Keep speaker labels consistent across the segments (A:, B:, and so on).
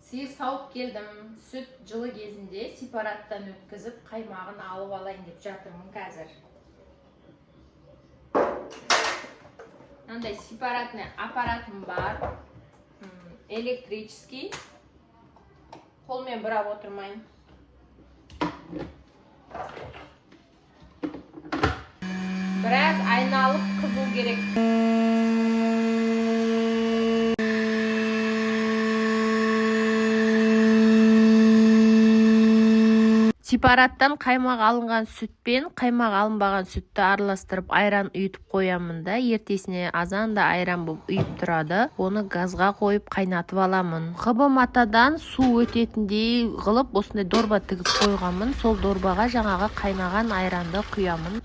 A: Сиыр сауып келдім. Сүт жылы кезінде сепараттан өткізіп, қаймағын алып алайын деп жатырмын қазір. Мынандай сепаратный аппаратым бар. Электрический. Қолмен бұрап отырмайын. Біраз айналып қызу керек. Сепараттан қаймақ алынған сүтпен қаймақ алынбаған сүтті араластырып айран үйітіп қоямын да, ертесіне азанда айран болып үйіп тұрады. Оны газға қойып қайнатып аламын. Қыбы матадан су өтетіндей қылып осындай дорба тігіп қойғанмын. Сол дорбаға жаңағы қайнаған айранды құямын.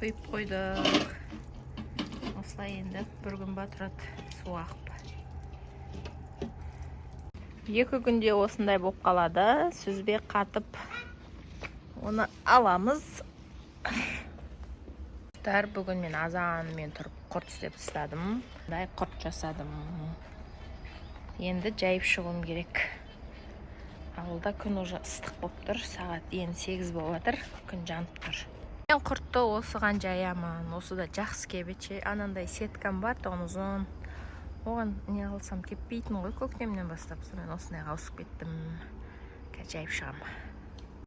A: Құйып қойдық. Осылай енді бір күн ба тұрады су ағып. 2 күнде осындай болып қалады. Сүзбе қатып оны аламыз. Бүгін мен азанымен тұрып құрт істеп тастадым. Бұндай құрт жасадым. Енді жайып шығуым керек. Ауылда күн уже ыстық болып тұр. Сағат енді 8 болып жатыр. Күн жанып тұр. Мен құртты осыған жаямын. Осы да жақсы кебече. Анандай сеткам бар, тоғын ұзын. Оған не алсам кеппейтін ғой көктемнен бастап. Мен осындай ауысып кеттім. Жайып шығам.